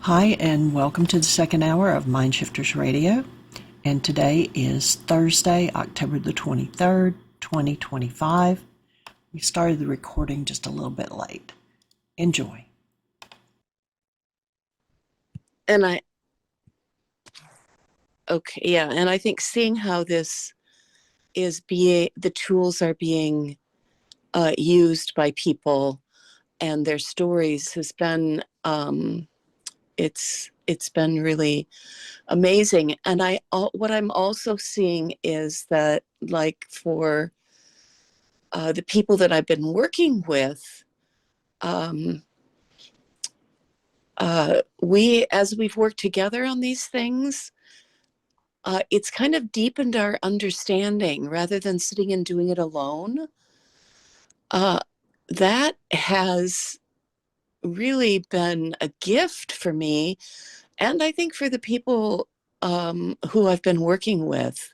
Hi, and welcome to the second hour of Mindshifters Radio. And today is Thursday, October the 23rd, 2025. We started the recording just a little bit late. Enjoy. And I think seeing how this is the tools are being used by people and their stories has been, it's been really amazing. And what I'm also seeing is that, like, for the people that I've been working with, as we've worked together on these things, it's kind of deepened our understanding rather than sitting and doing it alone. That has really been a gift for me, and I think for the people who I've been working with.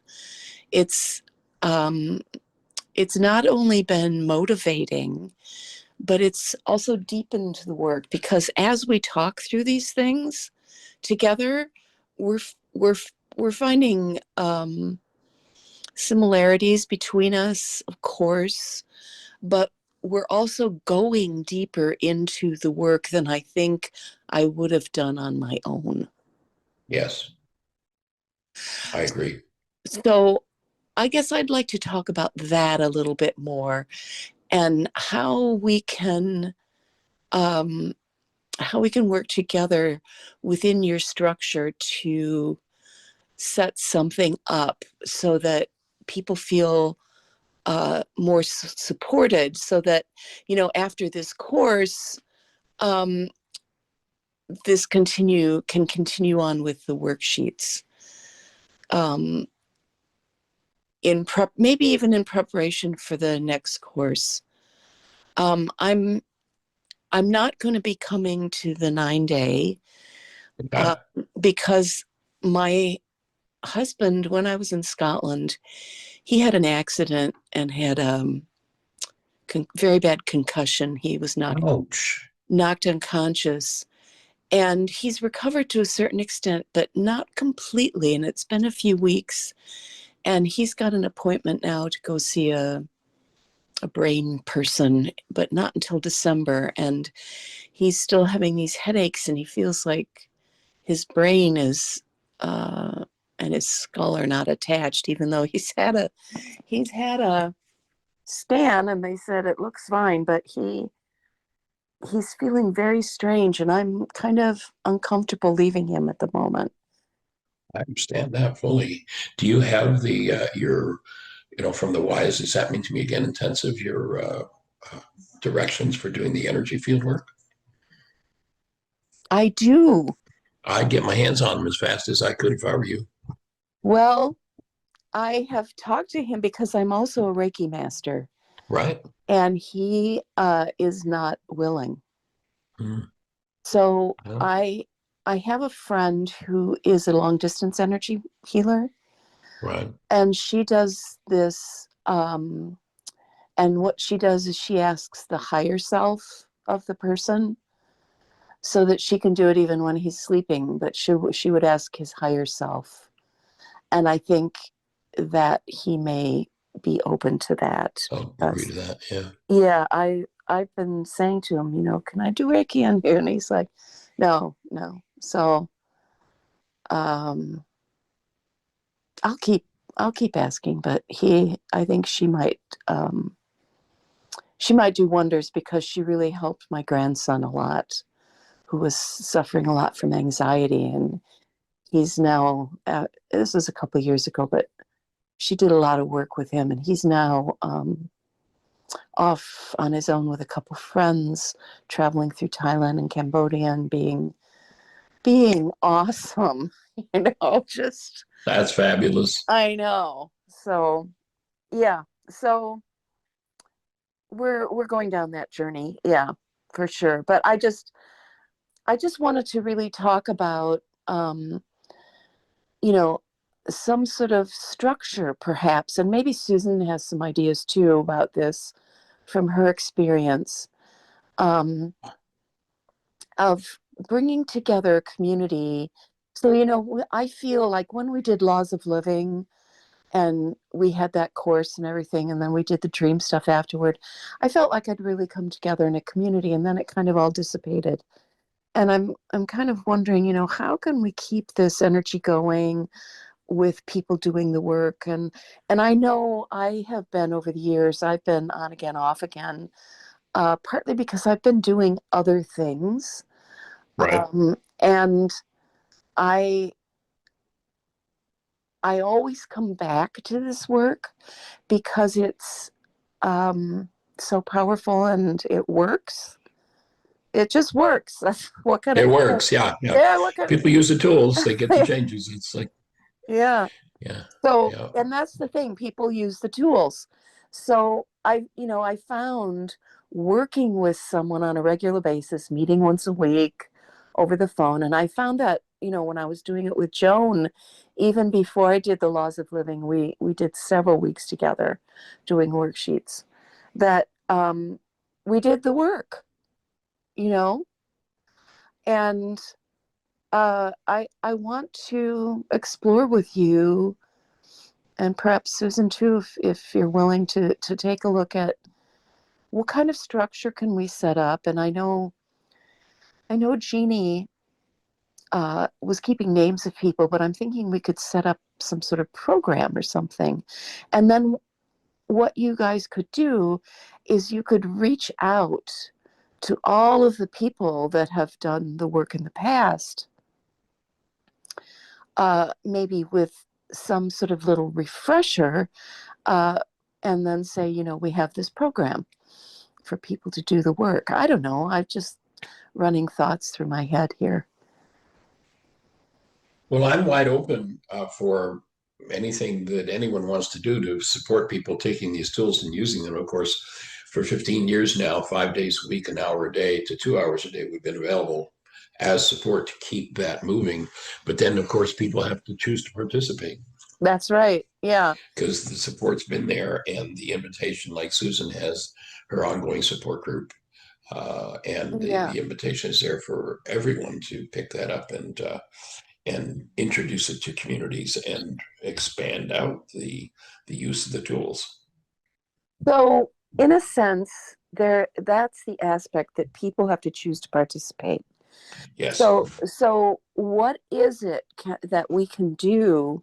It's not only been motivating, but it's also deepened the work, because as we talk through these things together, we're finding similarities between us, of course, but we're also going deeper into the work than I think I would have done on my own. Yes, I agree. So I guess I'd like to talk about that a little bit more, and how we can work together within your structure to set something up so that people feel more supported, so that, after this course, this can continue on with the worksheets, maybe even in preparation for the next course. I'm not going to be coming to the 9-day because my husband, when I was in Scotland, he had an accident and had very bad concussion. He was knocked unconscious, and he's recovered to a certain extent, but not completely. And it's been a few weeks, and he's got an appointment now to go see a brain person, but not until December. And he's still having these headaches, and he feels like his brain is and his skull are not attached, even though he's had a scan and they said it looks fine, but he's feeling very strange, and I'm kind of uncomfortable leaving him at the moment. I understand that fully. Do you have your, from the WISE, is happening to me again intensive, your directions for doing the energy field work? I do. I'd get my hands on them as fast as I could if I were you. Well, I have talked to him because I'm also a Reiki master. Right. And he is not willing. Mm. So I have a friend who is a long distance energy healer. Right. And she does this, and what she does is she asks the higher self of the person so that she can do it even when he's sleeping, but she would ask his higher self. And I think that he may be open to that. I'll agree to that, yeah. Yeah, I've been saying to him, can I do Reiki on here? And he's like, no. So I'll keep asking, but I think she might do wonders, because she really helped my grandson a lot, who was suffering a lot from anxiety, and he's now this was a couple of years ago, but she did a lot of work with him, and he's now off on his own with a couple friends, traveling through Thailand and Cambodia, and being awesome. Just that's fabulous. I know. So yeah, so we're going down that journey, yeah, for sure. But I just wanted to really talk about some sort of structure, perhaps, and maybe Susan has some ideas too about this from her experience, of bringing together a community. So, I feel like when we did Laws of Living and we had that course and everything, and then we did the dream stuff afterward, I felt like I'd really come together in a community, and then it kind of all dissipated. And I'm kind of wondering, how can we keep this energy going with people doing the work? And I know I have been, over the years, I've been on again, off again, partly because I've been doing other things. Right. And I always come back to this work because it's so powerful and it works. It just works. That's what can It I say? works. Yeah. Yeah. Yeah, what can People use the tools, they get the changes. It's like, yeah. yeah. So, Yeah. and that's the thing, people use the tools. So I found working with someone on a regular basis, meeting once a week over the phone. And I found that, when I was doing it with Joan, even before I did the Laws of Living, we did several weeks together doing worksheets, that we did the work, you know, and I want to explore with you, and perhaps Susan too, if you're willing to take a look at what kind of structure can we set up. And I know Jeannie was keeping names of people, but I'm thinking we could set up some sort of program or something. And then what you guys could do is you could reach out to all of the people that have done the work in the past, maybe with some sort of little refresher, uh, and then say, we have this program for people to do the work. I don't know. I'm just running thoughts through my head here. Well, I'm wide open for anything that anyone wants to do to support people taking these tools and using them. Of course, for 15 years now, 5 days a week, an hour a day to 2 hours a day, we've been available as support to keep that moving. But then, of course, people have to choose to participate That's right. Yeah. because the support's been there and the invitation, like Susan has her ongoing support group. And Yeah. the invitation is there for everyone to pick that up and introduce it to communities and expand out the use of the tools. So, in a sense, that's the aspect that people have to choose to participate. Yes. So what is it that we can do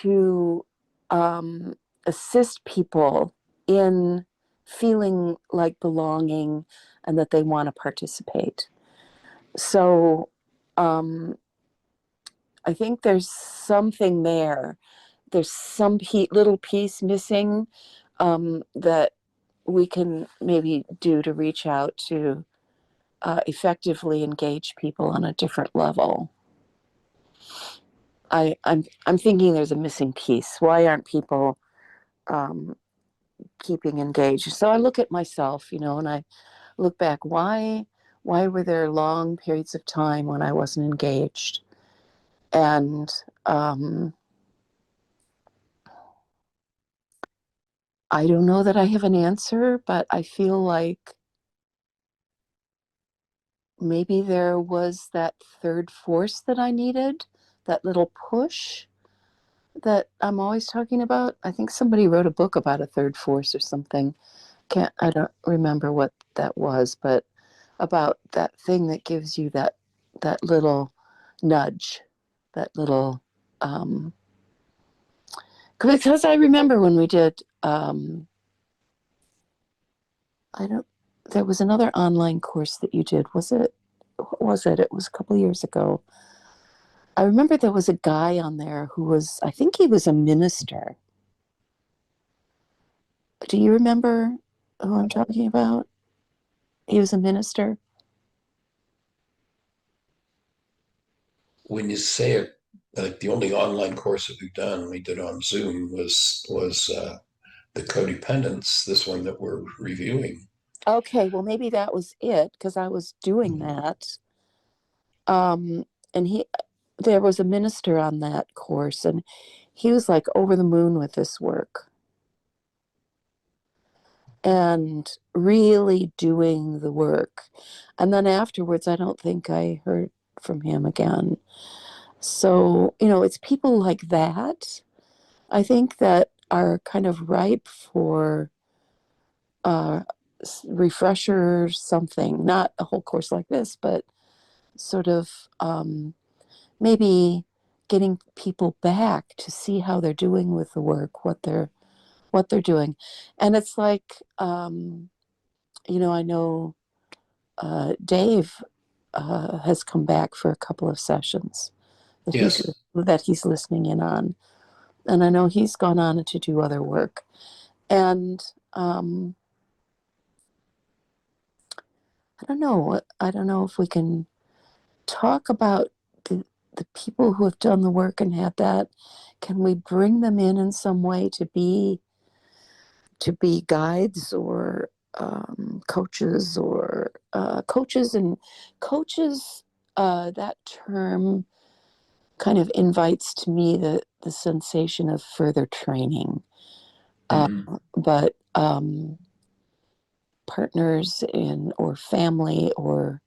to um, assist people in feeling like belonging and that they want to participate? So um, I think there's something there. There's some little piece missing, that we can maybe do to reach out to effectively engage people on a different level. I'm thinking there's a missing piece. Why aren't people um, keeping engaged? So I look at myself, and I look back. Why were there long periods of time when I wasn't engaged? And I don't know that I have an answer, but I feel like maybe there was that third force that I needed, that little push that I'm always talking about. I think somebody wrote a book about a third force or something. I don't remember what that was, but about that thing that gives you that little nudge, that little because I remember when we did I don't there was another online course that you did. Was it what was it? It was a couple of years ago. I remember there was a guy on there who was, I think he was a minister. Do you remember who I'm talking about? He was a minister. When you say it, like the only online course that we've done, we did on Zoom was the CoDependence, this one that we're reviewing. Okay, well maybe that was it because I was doing that. Um, and there was a minister on that course, and he was like over the moon with this work. and really doing the work. And then afterwards, I don't think I heard from him again. So, it's people like that, I think, that are kind of ripe for uh, refresher something, not a whole course like this, but sort of maybe getting people back to see how they're doing with the work, what they're doing. And it's like, I know Dave has come back for a couple of sessions that Yes. he's listening in on, and I know he's gone on to do other work. And I don't know if we can talk about the people who have done the work and had that. Can we bring them in some way to be guides or coaches or coaches and coaches? That term kind of invites to me the sensation of further training, Mhm. but partners in or family or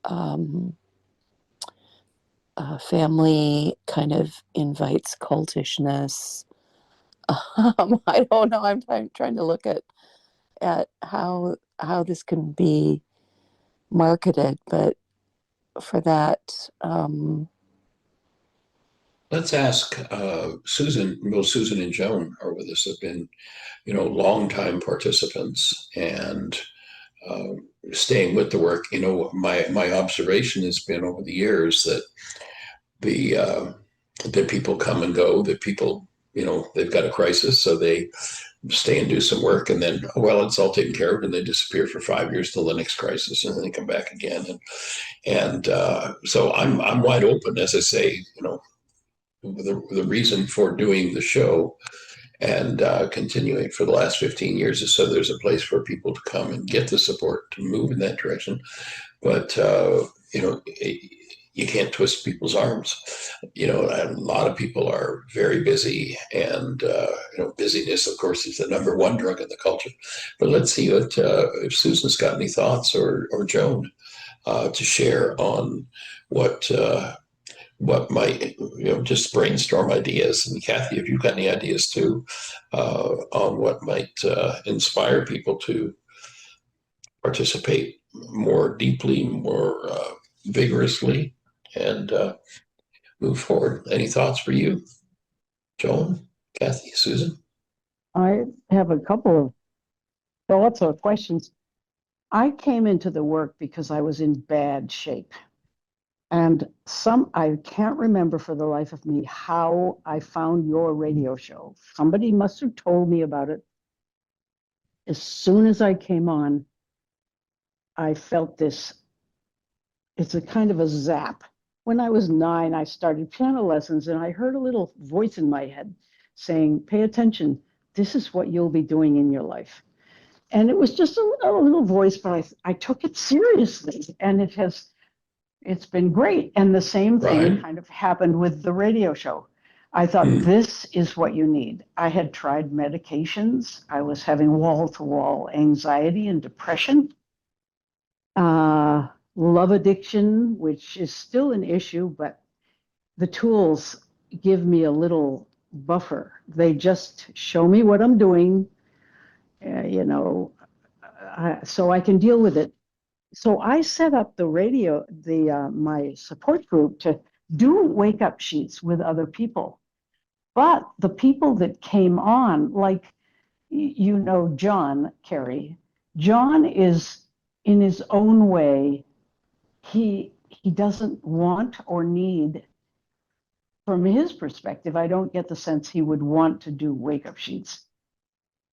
um, family kind of invites cultishness. I don't know. I'm trying to look at how this can be marketed, but for that, Let's ask Susan. Well, Susan and Joan are with us, have been, longtime participants and uh, staying with the work. My observation has been over the years that the that people come and go, that people, they've got a crisis, so they stay and do some work, and then, oh, well, it's all taken care of, and they disappear for 5 years till the next crisis, and then they come back again. And so I'm wide open, as I say. The reason for doing the show and continuing for the last 15 years is so there's a place for people to come and get the support to move in that direction. But you can't twist people's arms. A lot of people are very busy, and busyness, of course, is the number one drug in the culture. But let's see if Susan's got any thoughts, or Joan, to share on what might, just brainstorm ideas. And Kathy, if you've got any ideas too, on what might inspire people to participate more deeply, more vigorously, and move forward. Any thoughts for you, Joan, Kathy, Susan? I have a couple of thoughts or questions. I came into the work because I was in bad shape. And I can't remember for the life of me how I found your radio show. Somebody must have told me about it. As soon as I came on, I felt this. It's a kind of a zap. When I was 9, I started piano lessons, and I heard a little voice in my head saying, "Pay attention. This is what you'll be doing in your life." And it was just a little voice, but I took it seriously, and it's been great. And the same thing Right. kind of happened with the radio show. I thought, this is what you need. I had tried medications. I was having wall-to-wall anxiety and depression, love addiction, which is still an issue, but the tools give me a little buffer. They just show me what I'm doing, so I can deal with it. So I set up my support group to do wake up sheets with other people. But the people that came on, like, John, Kerry, John is in his own way, he doesn't want or need, from his perspective, I don't get the sense he would want to do wake up sheets.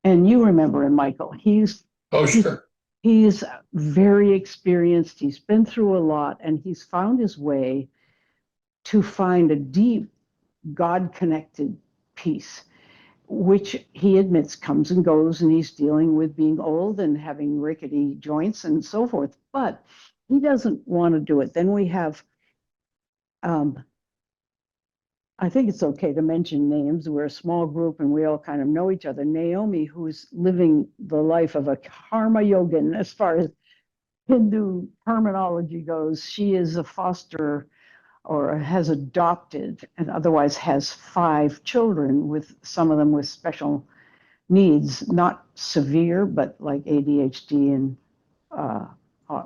And you remember him, Michael, Oh, he's sure. He's very experienced. He's been through a lot, and he's found his way to find a deep, God-connected peace, which he admits comes and goes, and he's dealing with being old and having rickety joints and so forth. But he doesn't want to do it. Then we have I think it's okay to mention names. We're a small group and we all kind of know each other. Naomi, who's living the life of a karma yogin as far as Hindu terminology goes, she is a foster or has adopted and otherwise has 5 children, with some of them with special needs, not severe, but like ADHD and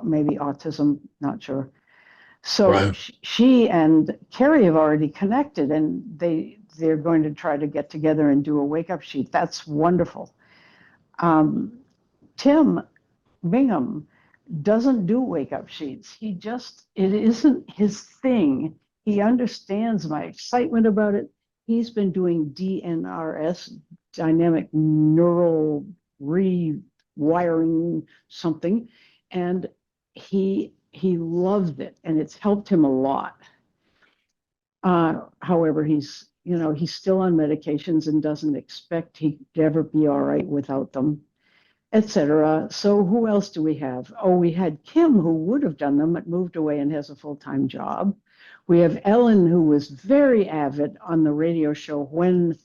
maybe autism, not sure. So Right. she and Kerry have already connected, and they're going to try to get together and do a wake up sheet. That's wonderful. Tim Bingham doesn't do wake up sheets. It isn't his thing. He understands my excitement about it. He's been doing DNRS, dynamic neural rewiring something, and he loves it, and it's helped him a lot. However, he's still on medications and doesn't expect he'd ever be all right without them, etc. So who else do we have? Oh, we had Kim, who would have done them, but moved away and has a full-time job. We have Ellen, who was very avid on the radio show when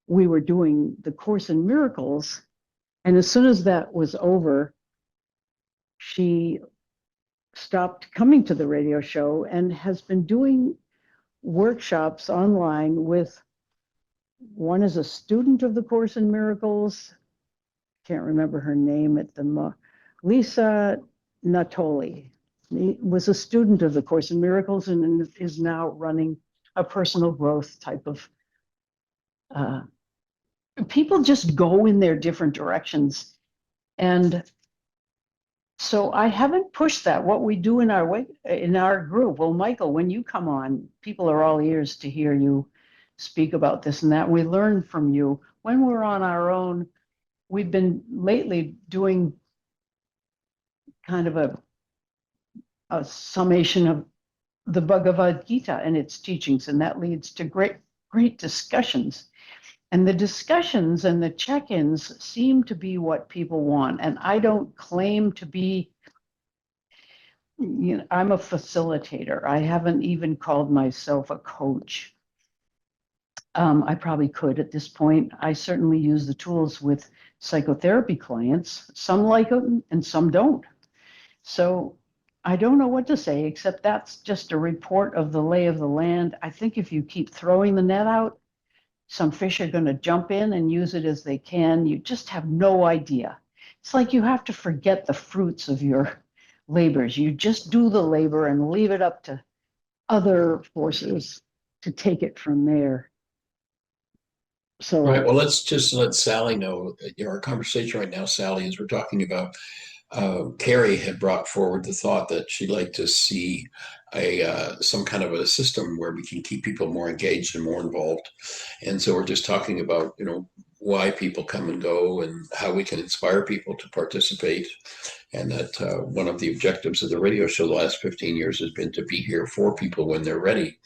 we were doing the Course in Miracles. And as soon as that was over, she stopped coming to the radio show and has been doing workshops online with, one is a student of the Course in Miracles, can't remember her name at the Lisa Natoli. He was a student of the Course in Miracles and is now running a personal growth type of people just go in their different directions. And so I haven't pushed that. What we do in our group, well, Michael, when you come on, people are all ears to hear you speak about this and that. We learn from you. When we're on our own, we've been lately doing kind of a summation of the Bhagavad Gita and its teachings, and that leads to great discussions. And the discussions and the check-ins seem to be what people want. And I don't claim to be, I'm a facilitator. I haven't even called myself a coach. I probably could at this point. I certainly use the tools with psychotherapy clients. Some like them and some don't. So I don't know what to say, except that's just a report of the lay of the land. I think if you keep throwing the net out, some fish are going to jump in and use it as they can. You just have no idea. It's like you have to forget the fruits of your labors. You just do the labor and leave it up to other forces to take it from there. So Right. Well, let's just let Sally know that our conversation right now, Sally, is we're talking about Kerry had brought forward the thought that she'd like to see some kind of a system where we can keep people more engaged and more involved. And so we're just talking about, why people come and go and how we can inspire people to participate. And that one of the objectives of the radio show the last 15 years has been to be here for people when they're ready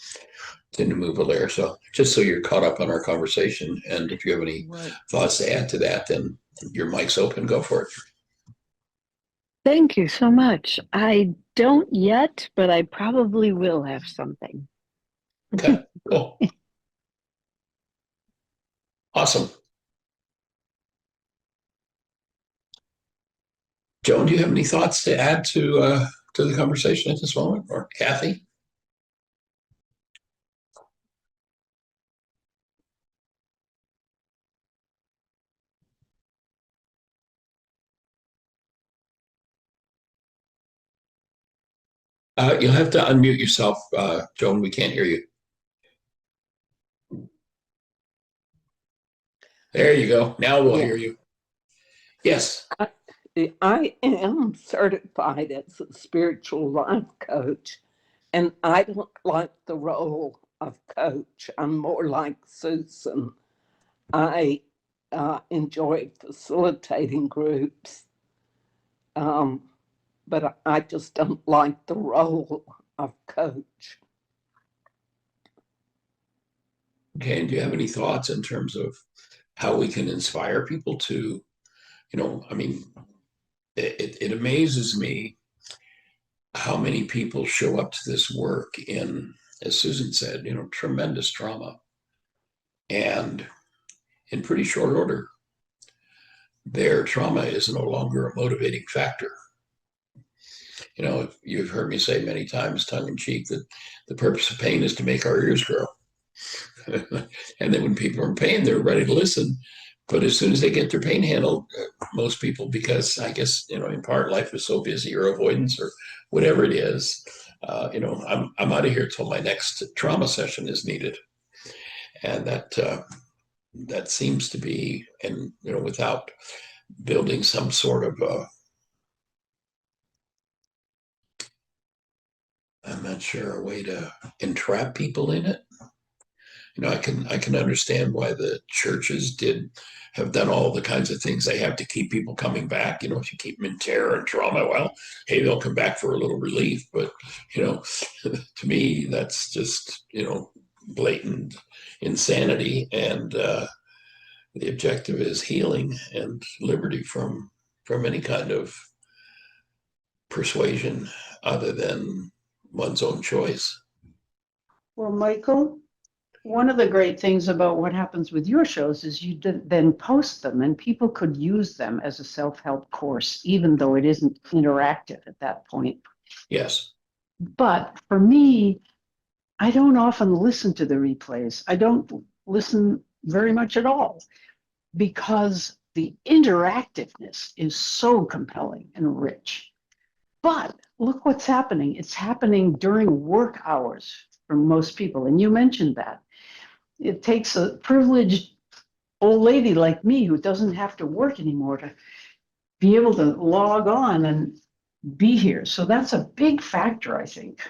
to move a layer. So just so you're caught up on our conversation, and if you have any thoughts to add to that, then your mic's open, go for it. Thank you so much. I don't yet, but I probably will have something. Okay, cool. Awesome. Joan, do you have any thoughts to add to the conversation at this moment, or Kathy? You'll have to unmute yourself, Joan. We can't hear you. There you go. Now we'll hear you. Yes. I am certified as a spiritual life coach, and I don't like the role of coach. I'm more like Susan. I enjoy facilitating groups, but I just don't like the role of coach. Okay, and do you have any thoughts in terms of how we can inspire people to, it amazes me how many people show up to this work in as Susan said, tremendous trauma. And in pretty short order, their trauma is no longer a motivating factor. You've heard me say many times, tongue in cheek, that the purpose of pain is to make our ears grow. And then when people are in pain, they're ready to listen. But as soon as they get their pain handled, most people, because I guess, in part life is so busy, or avoidance, or whatever it is, I'm out of here till my next trauma session is needed. And that seems to be, and, without building some sort of I'm not sure, a way to entrap people in it. I can understand why the churches have done all the kinds of things they have to keep people coming back. If you keep them in terror and trauma, well, hey, they'll come back for a little relief. But to me, that's just blatant insanity. And the objective is healing and liberty from any kind of persuasion other than one's own choice. Well, Michael, one of the great things about what happens with your shows is you then post them, and people could use them as a self-help course, even though it isn't interactive at that point. Yes. But for me, I don't often listen to the replays. I don't listen very much at all, because the interactiveness is so compelling and rich. But look what's happening. It's happening during work hours for most people. And you mentioned that. It takes a privileged old lady like me who doesn't have to work anymore to be able to log on and be here. So that's a big factor, I think.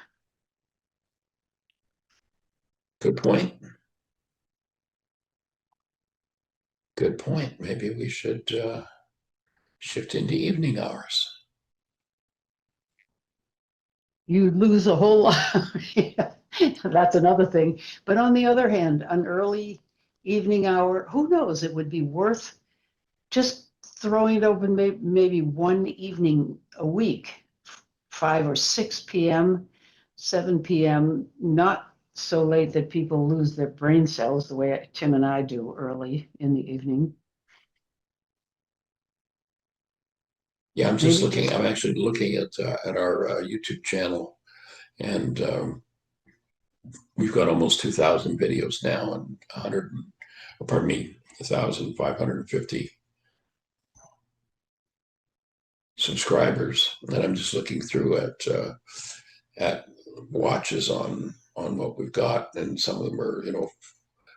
Good point. Good point. Maybe we should shift into evening hours. You lose a whole lot. Yeah, that's another thing. But on the other hand, an early evening hour, who knows, it would be worth just throwing it open maybe one evening a week, 5 or 6 p.m., 7 p.m., not so late that people lose their brain cells the way Tim and I do early in the evening. Yeah, I'm actually looking at our YouTube channel, and we've got almost 2,000 videos now, and 1,550 subscribers. And I'm just looking through at watches on what we've got, and some of them are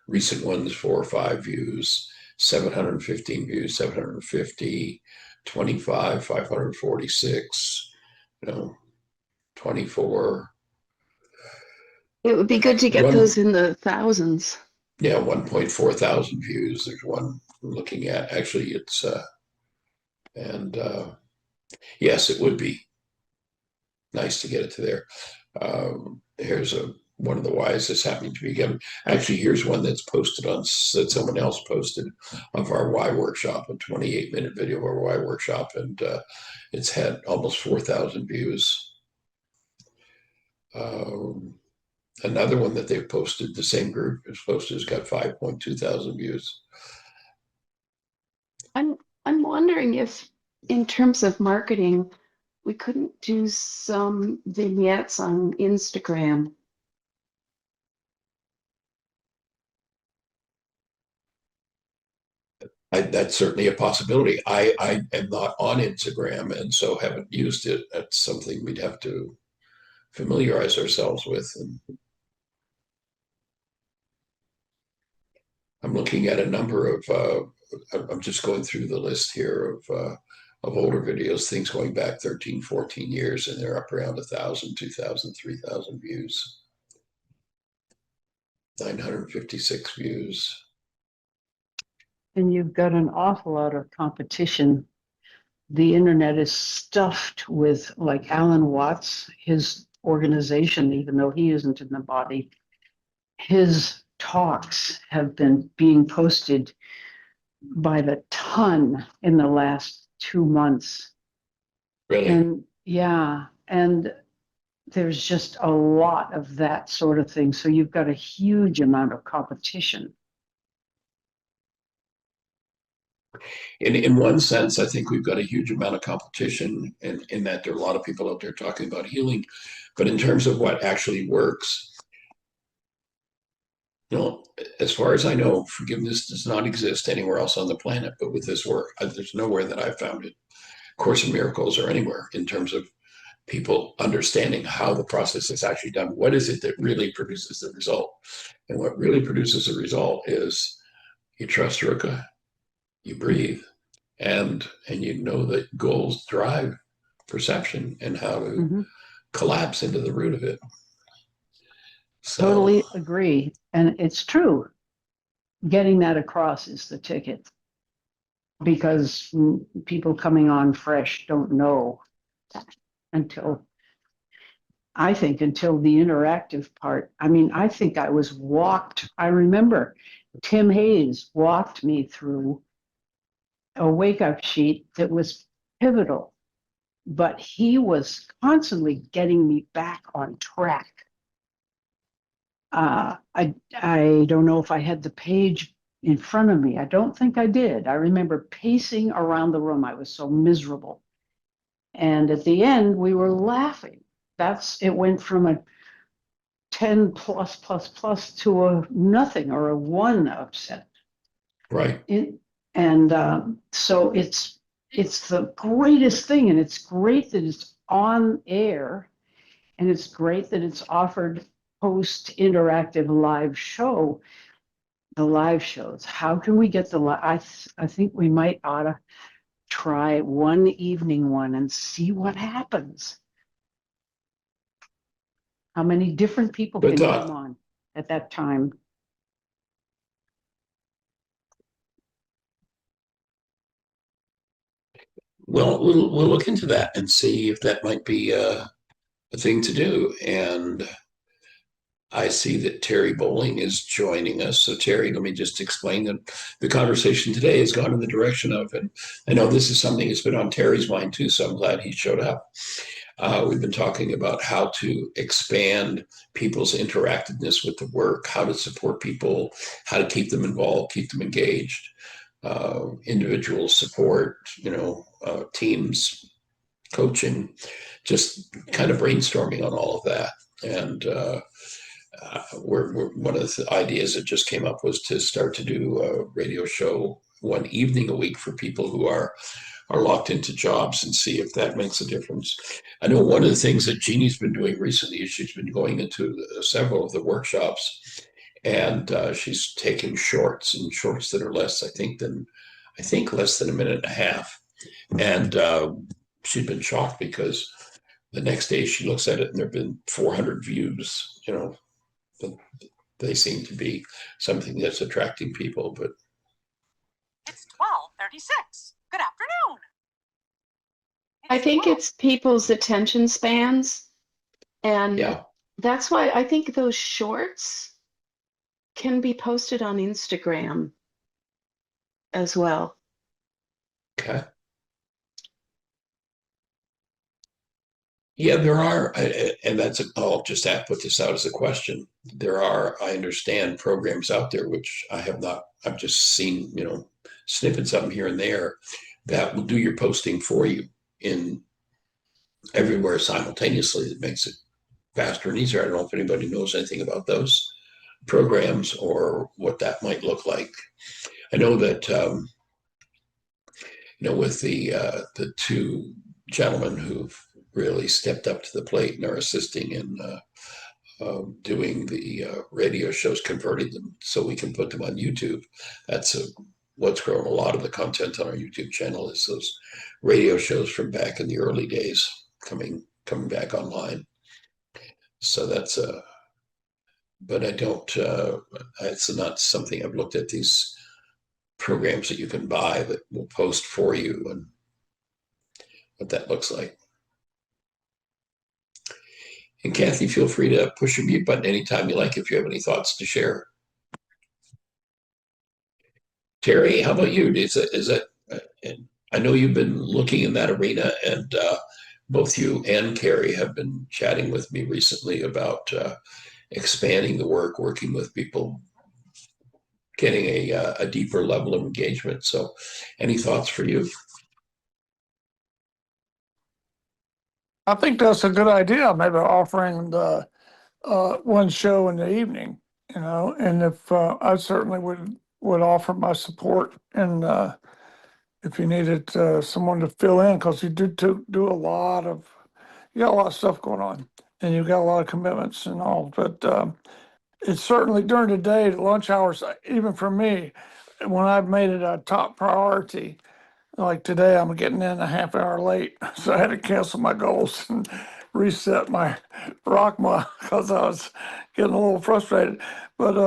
recent ones, 4 or 5 views, 715 views, 750, 25, 546, 24. It would be good to get those in the thousands. Yeah, 1.4 thousand views. There's one I'm looking at. Actually, it's and yes, it would be nice to get it to there. Here's one of the whys that's happening to me again. Actually, here's one that's posted that someone else posted of our why workshop, a 28-minute video of our why workshop, and it's had almost 4,000 views. Another one that they've posted, the same group has posted, has got 5.2 thousand views. I'm wondering if, in terms of marketing, we couldn't do some vignettes on Instagram. That's certainly a possibility. I am not on Instagram, and so haven't used it. That's something we'd have to familiarize ourselves with. And I'm looking at a number of, I'm just going through the list here of older videos, things going back 13, 14 years, and they're up around 1,000, 2,000, 3,000 views. 956 views. And you've got an awful lot of competition. The internet is stuffed with, like, Alan Watts, his organization, even though he isn't in the body, his talks have been being posted by the ton in the last 2 months. Really? And yeah, and there's just a lot of that sort of thing. So you've got a huge amount of competition. In one sense, I think we've got a huge amount of competition in that there are a lot of people out there talking about healing. But in terms of what actually works, as far as I know, forgiveness does not exist anywhere else on the planet. But with this work, there's nowhere that I've found it, Course in Miracles or anywhere, in terms of people understanding how the process is actually done. What is it that really produces the result? And what really produces the result is you trust Ruka, you breathe, and you know that goals drive perception and how to collapse into the root of it. So, totally agree. And it's true. Getting that across is the ticket, because people coming on fresh don't know that until the interactive part. I mean, I think I remember Tim Hayes walked me through a wake-up sheet that was pivotal, but he was constantly getting me back on track. I don't know if I had the page in front of me. I don't think I did. I remember pacing around the room. I was so miserable. And at the end, we were laughing. It went from a 10 plus plus plus to a nothing or a 1 upset. right. So it's the greatest thing, and it's great that it's on air, and it's great that it's offered post interactive live show. The live shows. How can we get I think we might ought to try one evening one and see what happens. How many different people can come on at that time? Well, we'll look into that and see if that might be a thing to do. And I see that Terry Bowling is joining us. So Terry, let me just explain that the conversation today has gone in the direction of, and I know this is something that's been on Terry's mind too, so I'm glad he showed up. We've been talking about how to expand people's interactiveness with the work, how to support people, how to keep them involved, keep them engaged, individual support, teams, coaching, just kind of brainstorming on all of that. And one of the ideas that just came up was to start to do a radio show one evening a week for people who are locked into jobs, and see if that makes a difference. I know one of the things that Jeannie's been doing recently is she's been going into several of the workshops, and she's taking shorts that are less than a minute and a half. And she'd been shocked because the next day she looks at it and there have been 400 views. They seem to be something that's attracting people. But it's 12:36. Good afternoon. I think it's people's attention spans. And that's why I think those shorts can be posted on Instagram as well. Okay. Yeah, there are, and I'll just put this out as a question. There are, I understand, programs out there which I've just seen, snippets of them here and there that will do your posting for you in everywhere simultaneously. That makes it faster and easier. I don't know if anybody knows anything about those programs or what that might look like. I know that, with the two gentlemen who've really stepped up to the plate and are assisting in doing the radio shows, converting them so we can put them on YouTube. That's what's grown a lot of the content on our YouTube channel, is those radio shows from back in the early days coming back online. So that's but I don't, it's not something I've looked at, these programs that you can buy that will post for you and what that looks like. And Kathy, feel free to push your mute button anytime you like if you have any thoughts to share. Terry, how about you? Is it? I know you've been looking in that arena and both you and Kerry have been chatting with me recently about expanding the work, working with people, getting a deeper level of engagement. So, any thoughts for you? I think that's a good idea. Maybe offering the one show in the evening, and if I certainly would offer my support, and if you needed someone to fill in, because you do a lot of, you got a lot of stuff going on, and you've got a lot of commitments and all. But it's certainly during the day, the lunch hours, even for me, when I've made it a top priority. Like today, I'm getting in a half hour late, so I had to cancel my goals and reset my Rockma because I was getting a little frustrated. But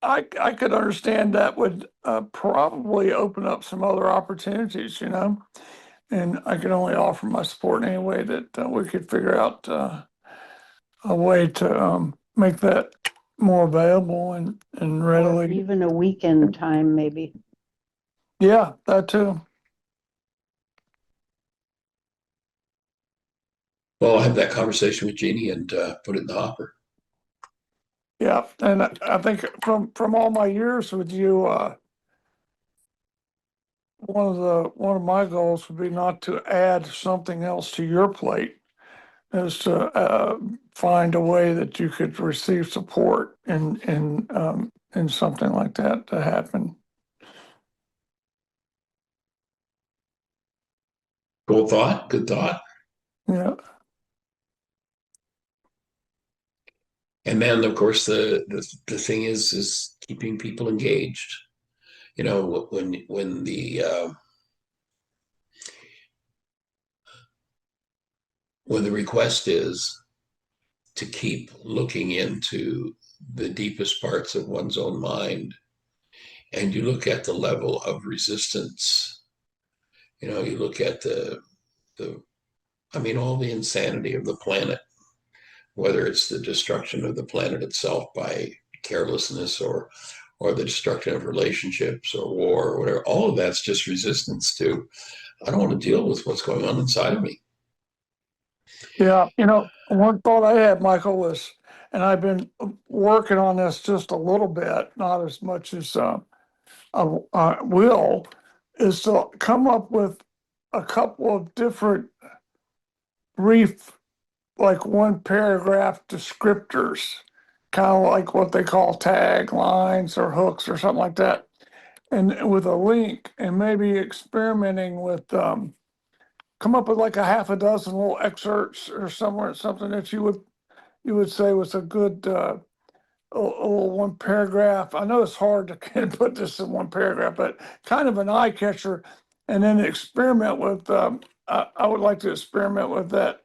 I could understand that would probably open up some other opportunities, and I can only offer my support in any way that we could figure out a way to make that more available and Or readily. even a weekend time, maybe. Yeah, that too. Well, I'll have that conversation with Jeannie and put it in the hopper. Yeah, and I think from all my years with you, one of my goals would be not to add something else to your plate, is to find a way that you could receive support in something like that to happen. Cool thought. Good thought. Yeah, And then, of course, the thing is keeping people engaged. When the request is to keep looking into the deepest parts of one's own mind, and you look at the level of resistance, you look at all the insanity of the planet, whether it's the destruction of the planet itself by carelessness or the destruction of relationships or war or whatever, all of that's just resistance to, I don't want to deal with what's going on inside of me. yeah. One thought I had, Michael, was, and I've been working on this just a little bit, not as much as I will, is to come up with a couple of different brief, like one paragraph descriptors, kind of like what they call taglines or hooks or something like that, and with a link, and maybe experimenting with come up with like a half a dozen little excerpts or something that you would say was a good a little one paragraph. I know it's hard to put this in one paragraph, but kind of an eye catcher, and then experiment with. I would like to experiment with that,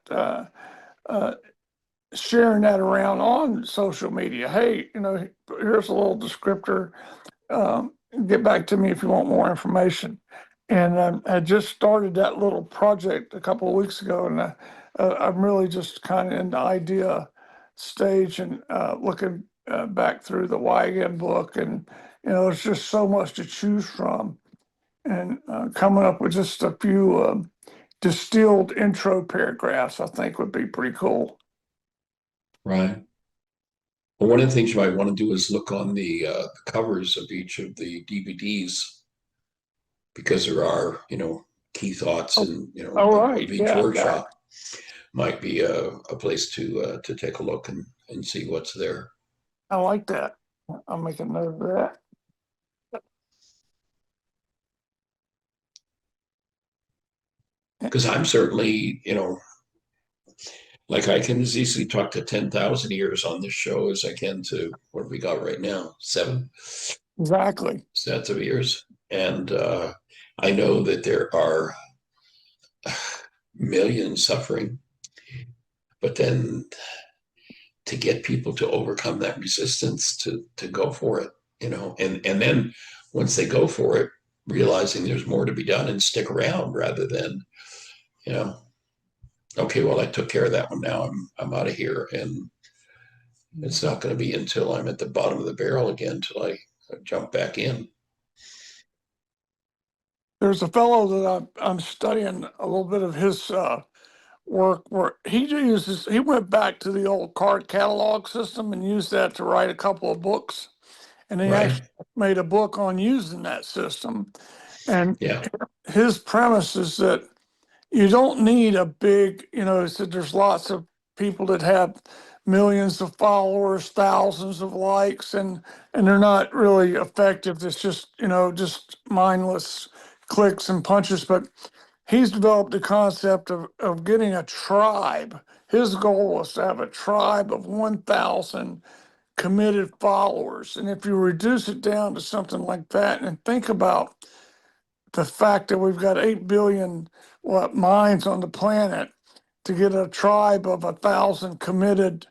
sharing that around on social media. Hey, here's a little descriptor. Get back to me if you want more information. And I just started that little project a couple of weeks ago, and I'm really just kind of in the idea stage and looking back through the Wigan book, and there's just so much to choose from, and coming up with just a few distilled intro paragraphs, I think would be pretty cool. Right. Well, one of the things you might want to do is look on the covers of each of the DVDs, because there are, key thoughts and, All right. of each Yeah, workshop. Might be a place to take a look and see what's there. I like that. I'll make a note of that. Because I'm certainly, like I can as easily talk to 10,000 years on this show as I can to what have we got right now? 7 Exactly. sets of ears. And I know that there are millions suffering, but then to get people to overcome that resistance to go for it, and then once they go for it, realizing there's more to be done and stick around rather than, okay, well, I took care of that one. Now I'm out of here, and it's not going to be until I'm at the bottom of the barrel again till I jump back in. There's a fellow that I'm studying a little bit of his work where he went back to the old card catalog system and used that to write a couple of books. And he Right. actually made a book on using that system. And Yeah. his premise is that you don't need a big, he said there's lots of people that have millions of followers, thousands of likes, and they're not really effective. It's just, just mindless clicks and punches. But he's developed a concept of getting a tribe. His goal was to have a tribe of 1,000 committed followers. And if you reduce it down to something like that and think about the fact that we've got 8 billion minds on the planet, to get a tribe of 1,000 committed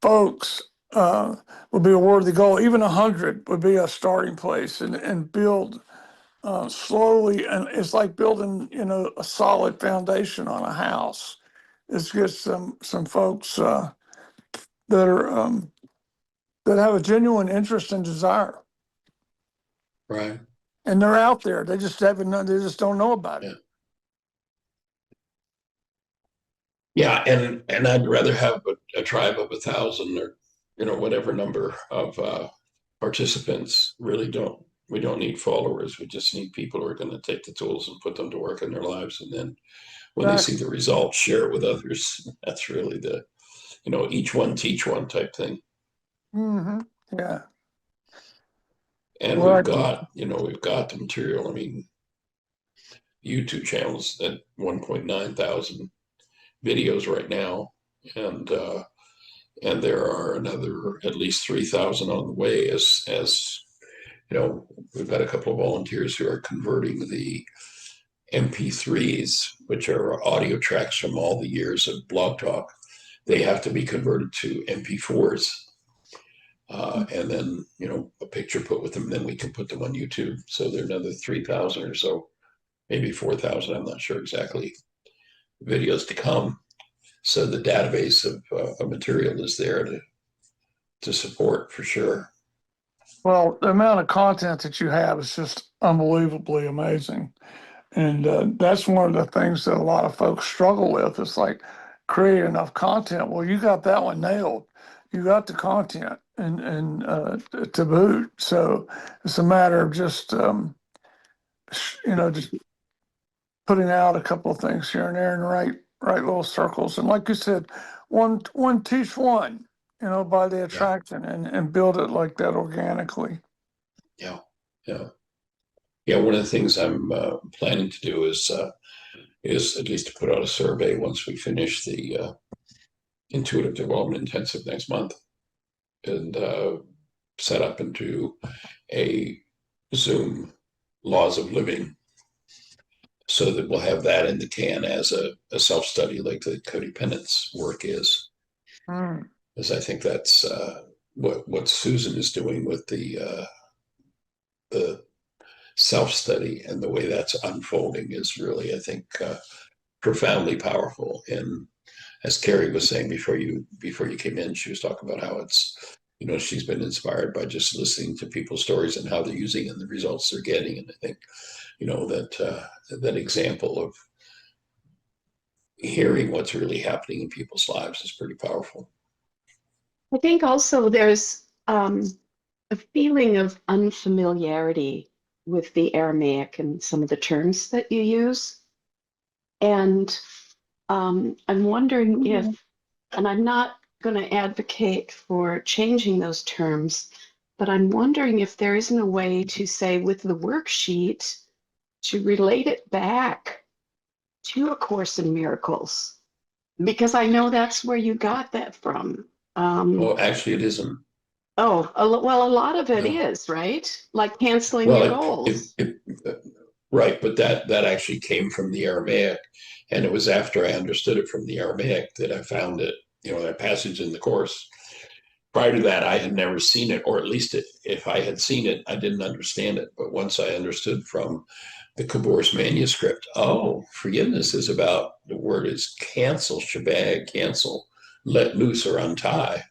folks would be a worthy goal. Even 100 would be a starting place, and build slowly. And it's like building, a solid foundation on a house. It's just some folks that are that have a genuine interest and desire, Right. and they're out there. They just don't know about it. Yeah, and I'd rather have a tribe of 1,000 or whatever number of participants. We don't need followers. We just need people who are going to take the tools and put them to work in their lives, and then when they see the results, share it with others. That's really the each one teach one type thing. Mm-hmm. Yeah. And Well, we've got the material. I mean, YouTube channels at 1.9 thousand videos right now, and there are another at least 3,000 on the way. As we've got a couple of volunteers who are converting the MP3s, which are audio tracks from all the years of Blog Talk. They have to be converted to MP4s, and then a picture put with them. Then we can put them on YouTube. So there are another 3,000 or so, maybe 4,000. I'm not sure exactly. Videos to come. So the database of material is there to support for sure. Well, the amount of content that you have is just unbelievably amazing. And that's one of the things that a lot of folks struggle with. It's like create enough content. Well, you got that one nailed. You got the content and to boot. So it's a matter of just, just putting out a couple of things here and there in the right little circles. And like you said, one teach one, by the attraction, and build it like that organically. Yeah. One of the things I'm planning to do is at least to put out a survey once we finish the intuitive development intensive next month, and set up into a Zoom laws of living, so that we'll have that in the can as a self-study like the CoDependence work is. Because I think that's what Susan is doing with the self-study, and the way that's unfolding is really, I think, profoundly powerful. And as Kerry was saying before you came in, she was talking about how it's, she's been inspired by just listening to people's stories and how they're using it and the results they're getting. And I think, that example of hearing what's really happening in people's lives is pretty powerful. I think also there's a feeling of unfamiliarity with the Aramaic and some of the terms that you use. And I'm wondering if, and I'm not going to advocate for changing those terms, but I'm wondering if there isn't a way to say with the worksheet to relate it back to A Course in Miracles, because I know that's where you got that from. Well, actually, it isn't. Oh, well, a lot of it is, right? Like canceling your goals. Right, but that actually came from the Aramaic, and it was after I understood it from the Aramaic that I found it, that passage in the Course. Prior to that, I had never seen it, or at least if I had seen it, I didn't understand it. But once I understood from the Kabor's manuscript, forgiveness is about, the word is cancel, shebag, cancel, let loose or untie.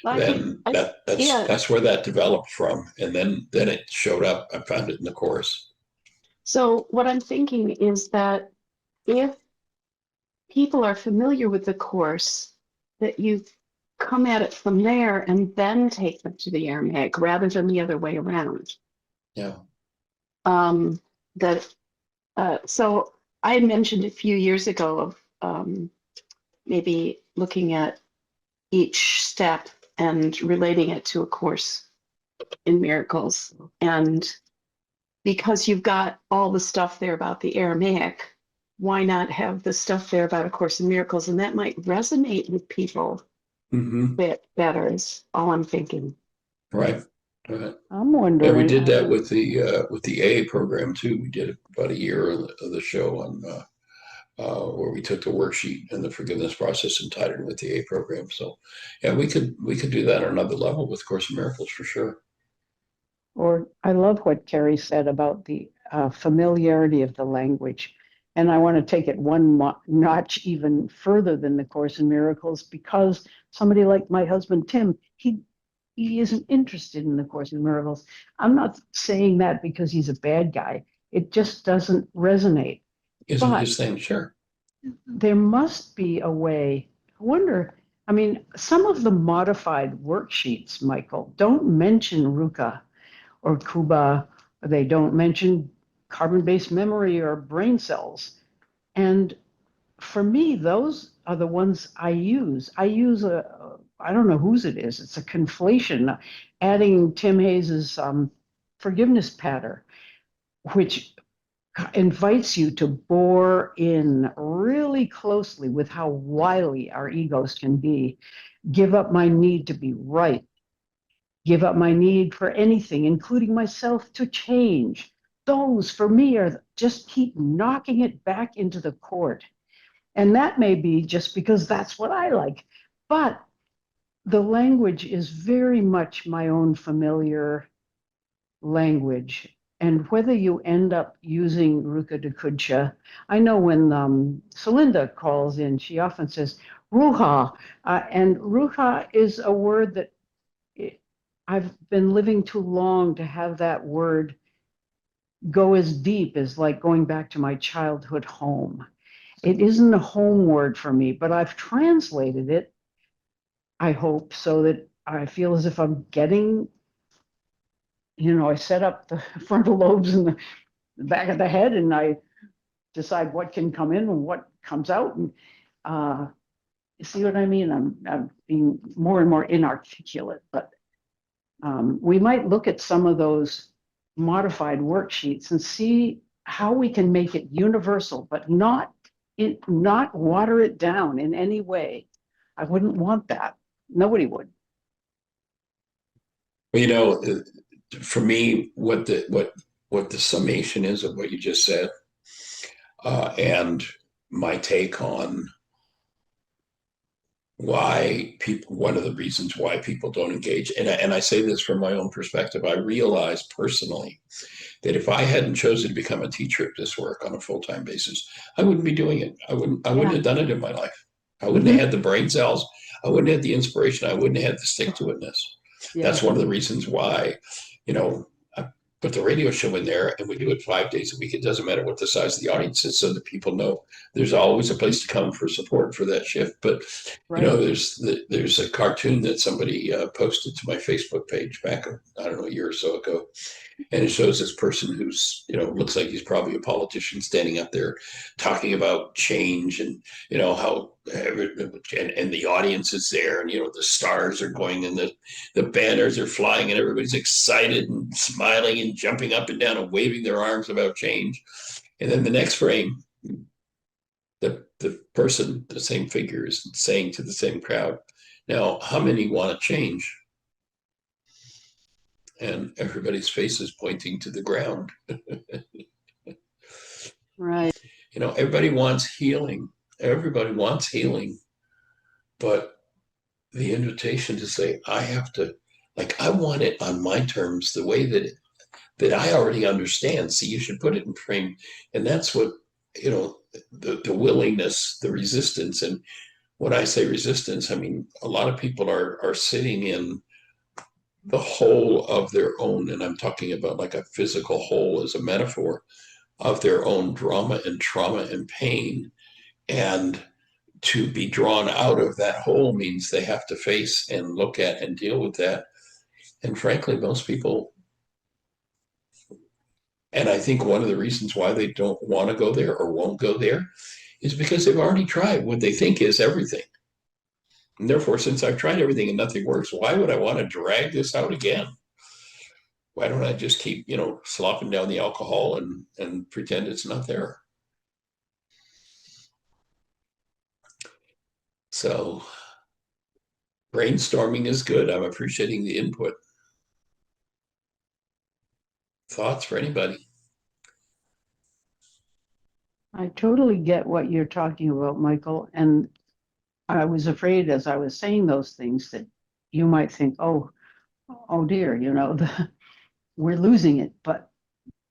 That's where that developed from. And then it showed up. I found it in the Course. So what I'm thinking is that if people are familiar with the course, that you come at it from there and then take them to the Aramaic rather than the other way around. Yeah. That so I mentioned a few years ago of maybe looking at each step and relating it to a course in miracles. And because you've got all the stuff there about the Aramaic, why not have the stuff there about A Course in Miracles? And that might resonate with people a bit better is all I'm thinking. Right. Right. I'm wondering. Yeah, we did that with the A program too. We did about a year of the show on where we took the worksheet and the forgiveness process and tied it with the A program. So yeah, we could do that on another level with Course in Miracles for sure. Or I love what Kerry said about the familiarity of the language. And I want to take it one notch even further than the Course in Miracles, because somebody like my husband, Tim, he isn't interested in the Course in Miracles. I'm not saying that because he's a bad guy. It just doesn't resonate. Isn't his thing, sure. There must be a way. I wonder, I mean, some of the modified worksheets, Michael, don't mention Ruka or Kuba. They don't mention carbon-based memory or brain cells. And for me, those are the ones I use. I use I don't know whose it is. It's a conflation, adding Tim Hayes's forgiveness pattern, which invites you to bore in really closely with how wily our egos can be. Give up my need to be right. Give up my need for anything, including myself, to change. Those, for me, are just keep knocking it back into the court. And that may be just because that's what I like. But the language is very much my own familiar language. And whether you end up using Ruka de Kudsha, I know when Celinda calls in, she often says Ruha. And Ruha is a word that I've been living too long to have that word go as deep as like going back to my childhood home. It isn't a home word for me, but I've translated it, I hope, so that I feel as if I'm getting, I set up the frontal lobes and the back of the head, and I decide what can come in and what comes out. And you see what I mean? I'm being more and more inarticulate, but we might look at some of those modified worksheets and see how we can make it universal, but not water it down in any way. I wouldn't want that. Nobody would. Well, for me, what the summation is of what you just said, and my take on one of the reasons why people don't engage, and I say this from my own perspective, I realize personally that if I hadn't chosen to become a teacher of this work on a full-time basis, I wouldn't be doing it. I wouldn't have done it in my life. I wouldn't have had the brain cells. I wouldn't have the inspiration. I wouldn't have the stick-to-itness. Yeah. That's one of the reasons why, I put the radio show in there, and we do it 5 days a week. It doesn't matter what the size of the audience is, so that people know there's always a place to come for support for that shift. But there's a cartoon that somebody posted to my Facebook page back, I don't know, a year or so ago, and it shows this person who's looks like he's probably a politician standing up there talking about change, and how and the audience is there, and the stars are going, and the banners are flying, and everybody's excited and smiling and jumping up and down and waving their arms about change. And then the next frame, the person, the same figure, is saying to the same crowd, "Now, how many want to change?" And everybody's face is pointing to the ground. Right. Everybody wants healing. Everybody wants healing. But the invitation to say, I want it on my terms, the way that I already understand. See, you should put it in frame. And that's what, the willingness, the resistance. And when I say resistance, I mean, a lot of people are sitting in the whole of their own, and I'm talking about like a physical whole as a metaphor of their own drama and trauma and pain. And to be drawn out of that hole means they have to face and look at and deal with that. And frankly, most people, and I think one of the reasons why they don't want to go there or won't go there is because they've already tried what they think is everything. And therefore, since I've tried everything and nothing works, why would I want to drag this out again? Why don't I just keep, slopping down the alcohol and pretend it's not there? So brainstorming is good. I'm appreciating the input. Thoughts for anybody? I totally get what you're talking about, Michael. And I was afraid as I was saying those things that you might think, oh dear, we're losing it. But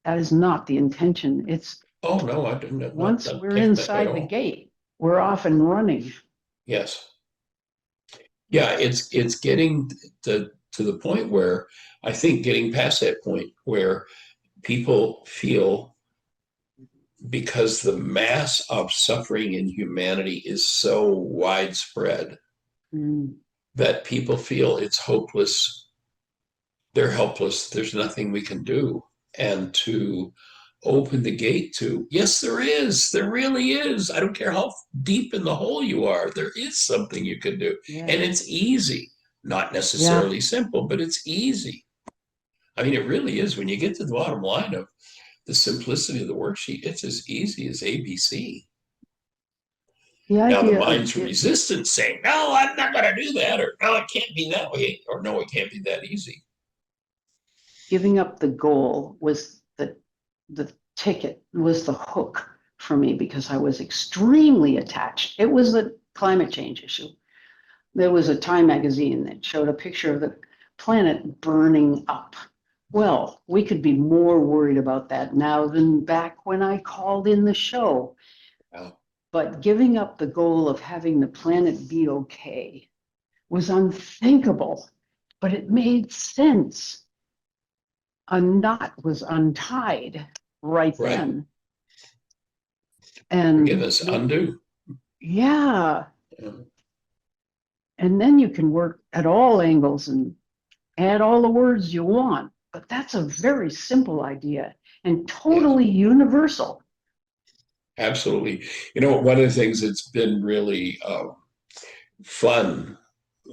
that is not the intention. It's Oh, no, I didn't. once we're inside the gate, we're off and running. Yes. Yeah, it's getting to the point where I think getting past that point where people feel, because the mass of suffering in humanity is so widespread, that people feel it's hopeless. They're helpless. There's nothing we can do. And to open the gate to, yes, there is. There really is. I don't care how deep in the hole you are. There is something you can do. Yeah. And it's easy. Not necessarily simple, but it's easy. I mean, it really is. When you get to the bottom line of the simplicity of the worksheet, it's as easy as ABC. Now the mind's resistant, saying, no, I'm not going to do that, or no, it can't be that way, or no, it can't be that easy. Giving up the goal was the ticket, was the hook for me, because I was extremely attached. It was the climate change issue. There was a Time magazine that showed a picture of the planet burning up. Well, we could be more worried about that now than back when I called in the show. Wow. But giving up the goal of having the planet be okay was unthinkable, but it made sense. A knot was untied right then. And Forgiveness, undo. Yeah. And then you can work at all angles and add all the words you want. But that's a very simple idea and totally universal. Absolutely. One of the things that's been really fun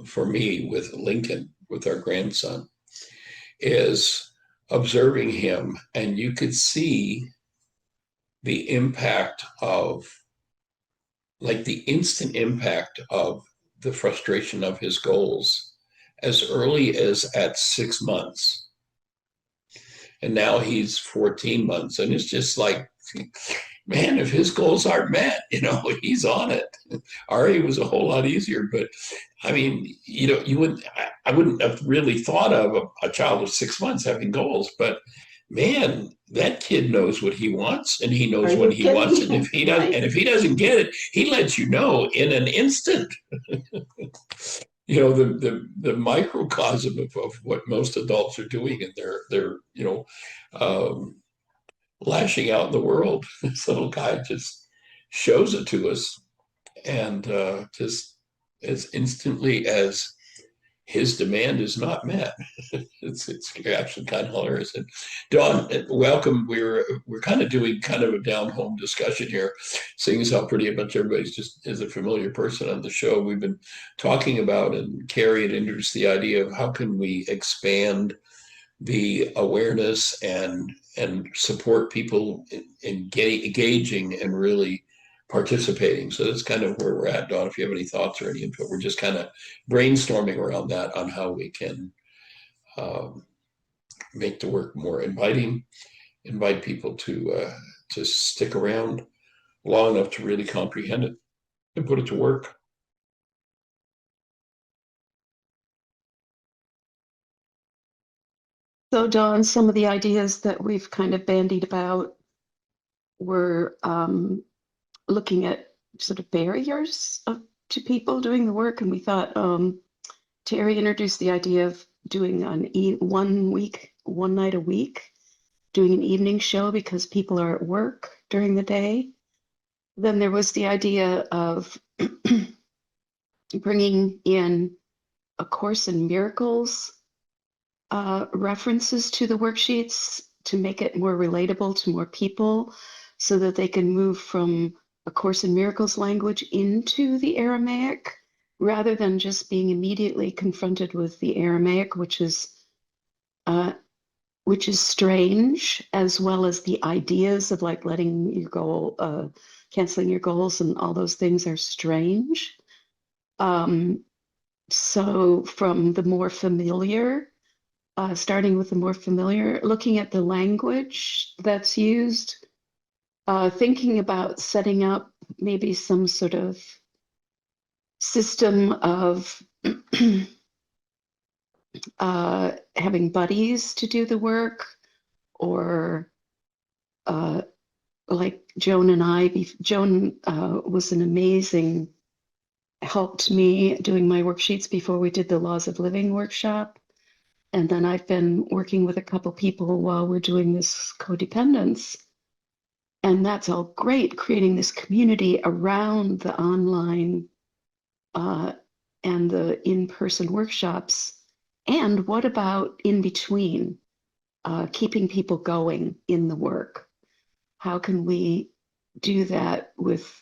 for me with Lincoln, with our grandson, is observing him, and you could see the impact of, like, the instant impact of the frustration of his goals as early as at 6 months. And now he's 14 months, and it's just like, man, if his goals aren't met, he's on it. Ari was a whole lot easier, but I mean, I wouldn't have really thought of a child of 6 months having goals, but man, that kid knows what he wants, and he knows what he wants. And if he doesn't, and if he doesn't get it, he lets you know in an instant. The microcosm of what most adults are doing, and they're lashing out in the world. This little guy just shows it to us, and just as instantly as his demand is not met. It's actually kind of hilarious. And Dawn, welcome. We're kind of doing kind of a down home discussion here, seeing as how pretty much everybody's just is a familiar person on the show. We've been talking about, and Kerry had introduced the idea of how can we expand the awareness and support people in engaging and really participating. So that's kind of where we're at. Dawn, if you have any thoughts or any input, we're just kind of brainstorming around that on how we can make the work more inviting, invite people to stick around long enough to really comprehend it and put it to work. So, Dawn, some of the ideas that we've kind of bandied about were looking at sort of barriers to people doing the work. And we thought Terry introduced the idea of doing 1 night a week, doing an evening show because people are at work during the day. Then there was the idea of bringing in A Course in Miracles references to the worksheets to make it more relatable to more people so that they can move from A Course in Miracles language into the Aramaic rather than just being immediately confronted with the Aramaic, which is strange, as well as the ideas of like letting your goal, canceling your goals and all those things are strange. So from the more familiar, starting with the more familiar, looking at the language that's used, thinking about setting up maybe some sort of system of having buddies to do the work, or like Joan and I. Joan was an amazing, helped me doing my worksheets before we did the Laws of Living workshop. And then I've been working with a couple people while we're doing this codependence. And that's all great, creating this community around the online and the in-person workshops. And what about in between, keeping people going in the work? How can we do that with,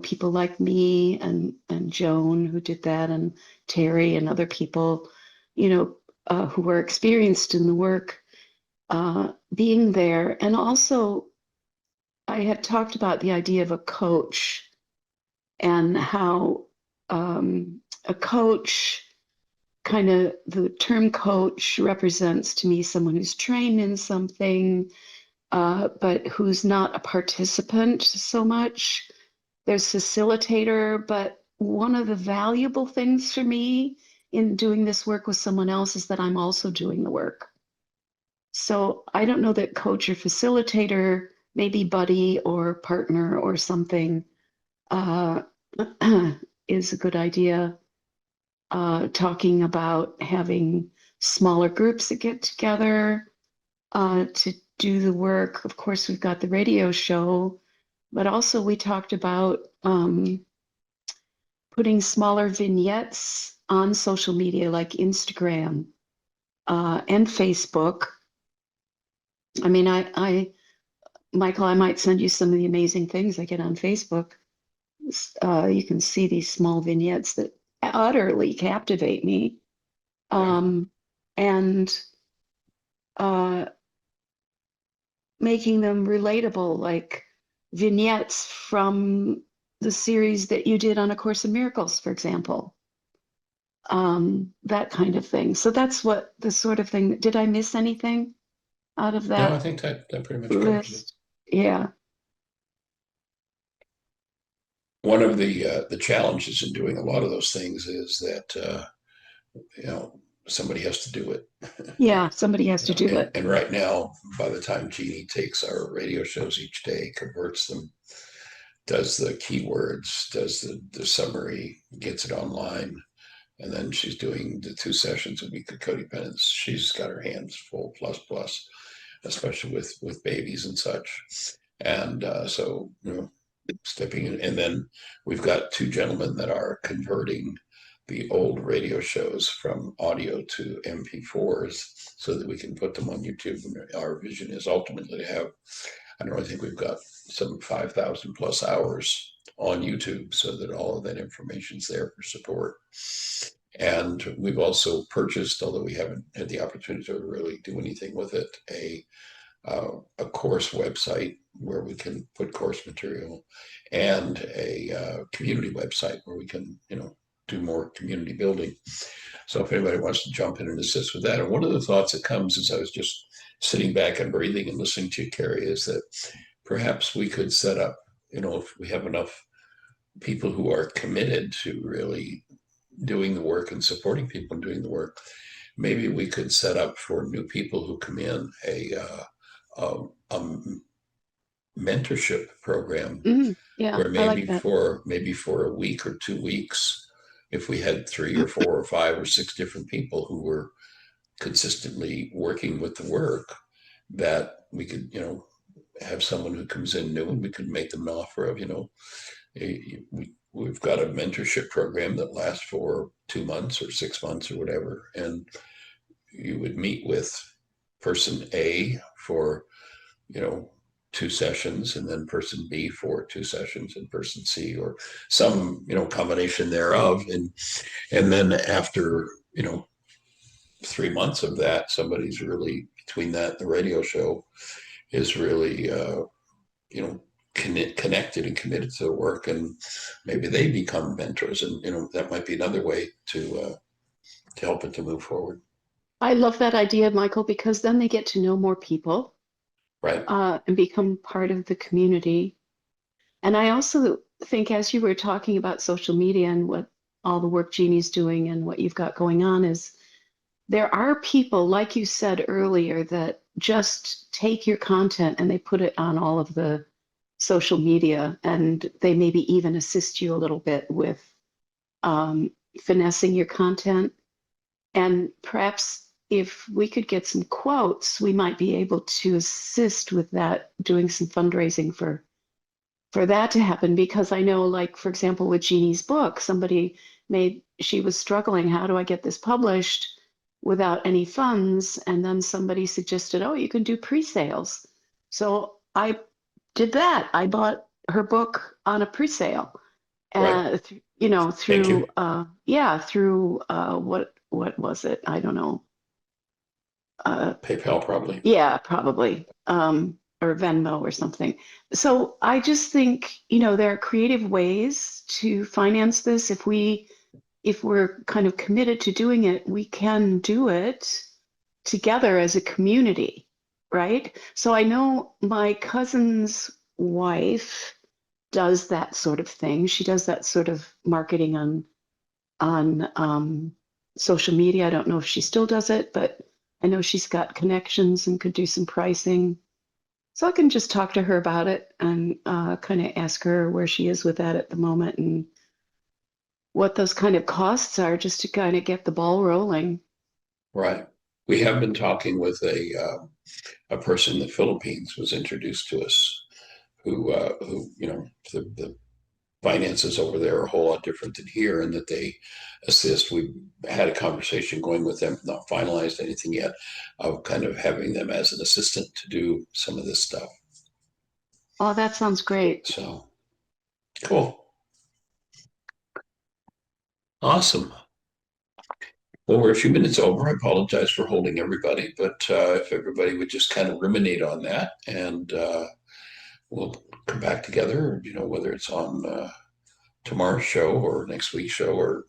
people like me and Joan who did that, and Terry and other people, who are experienced in the work, being there. And also, I had talked about the idea of a coach and how a coach, kind of the term coach represents to me someone who's trained in something, but who's not a participant so much. There's facilitator, but one of the valuable things for me in doing this work with someone else is that I'm also doing the work. So I don't know that coach or facilitator, maybe buddy or partner or something, is a good idea. Talking about having smaller groups that get together to do the work. Of course, we've got the radio show, but also we talked about putting smaller vignettes on social media like Instagram and Facebook. I mean, Michael, I might send you some of the amazing things I get on Facebook. You can see these small vignettes that utterly captivate me. And making them relatable, like vignettes from the series that you did on A Course in Miracles, for example. That kind of thing. So that's what the sort of thing. Did I miss anything out of that? No, I think that pretty much covers it. Yeah. One of the challenges in doing a lot of those things is that somebody has to do it. Yeah, somebody has to do it. And right now, by the time Jeannie takes our radio shows each day, converts them, does the keywords, does the summary, gets it online, and then she's doing the 2 sessions a week of CoDependence. She's got her hands full, plus, especially with babies and such. And so, stepping in. And then we've got 2 gentlemen that are converting the old radio shows from audio to MP4s so that we can put them on YouTube. And our vision is ultimately to have, I think we've got some 5,000 plus hours on YouTube so that all of that information's there for support. And we've also purchased, although we haven't had the opportunity to really do anything with it, a course website where we can put course material, and a community website where we can, do more community building. So if anybody wants to jump in and assist with that. And one of the thoughts that comes as I was just sitting back and breathing and listening to you, Kerry, is that perhaps we could set up, if we have enough people who are committed to really doing the work and supporting people and doing the work, maybe we could set up for new people who come in a mentorship program, Yeah, where maybe for a week or 2 weeks, if we had 3 or 4 or 5 or 6 different people who were consistently working with the work, that we could, have someone who comes in new, and we could make them an offer of, we we've got a mentorship program that lasts for 2 months or 6 months or whatever. And you would meet with person A for, 2 sessions, and then person B for 2 sessions, and person C or some, combination thereof. And then after, 3 months of that, somebody's really, between that and the radio show, is really, connected and committed to the work, and maybe they become mentors, and that might be another way to help it to move forward. I love that idea, Michael, because then they get to know more people, Right. and become part of the community. And I also think, as you were talking about social media and what all the work Jeannie's doing and what you've got going on, is there are people, like you said earlier, that just take your content and they put it on all of the social media, and they maybe even assist you a little bit with finessing your content. And perhaps if we could get some quotes, we might be able to assist with that, doing some fundraising for that to happen. Because I know, like, for example, with Jeannie's book, she was struggling. How do I get this published without any funds? And then somebody suggested, oh, you can do pre-sales. So I did that. I bought her book on a pre-sale. Right. Thank Through you. what was it? I don't know. PayPal, probably. Yeah, probably. Or Venmo or something. So I just think, there are creative ways to finance this. If we're kind of committed to doing it, we can do it together as a community, right? So I know my cousin's wife does that sort of thing. She does that sort of marketing on social media. I don't know if she still does it, but I know she's got connections and could do some pricing. So I can just talk to her about it and kind of ask her where she is with that at the moment and what those kind of costs are, just to kind of get the ball rolling. Right. We have been talking with a person in the Philippines was introduced to us who the finances over there are a whole lot different than here, and that they assist. We had a conversation going with them, not finalized anything yet, of kind of having them as an assistant to do some of this stuff. Oh, that sounds great. So cool. Awesome. Well, we're a few minutes over. I apologize for holding everybody, but if everybody would just kind of ruminate on that, and we'll come back together, whether it's on tomorrow's show or next week's show, or,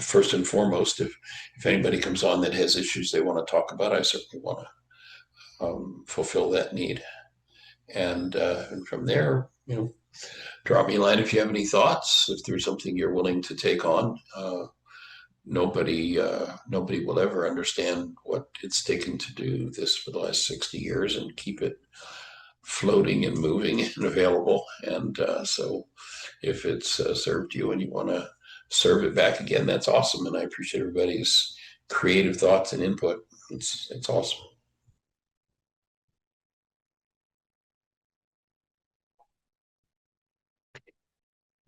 first and foremost, if anybody comes on that has issues they want to talk about, I certainly want to fulfill that need. And from there, drop me a line if you have any thoughts, if there's something you're willing to take on. Nobody will ever understand what it's taken to do this for the last 60 years and keep it floating and moving and available. And so if it's served you and you want to serve it back again, that's awesome. And I appreciate everybody's creative thoughts and input. It's awesome.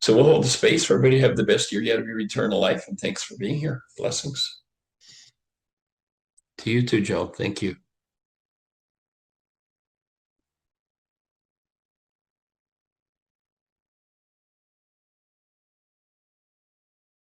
So we'll hold the space for everybody to have the best year yet of your return to life. And thanks for being here. Blessings. To you too, Joe. Thank you.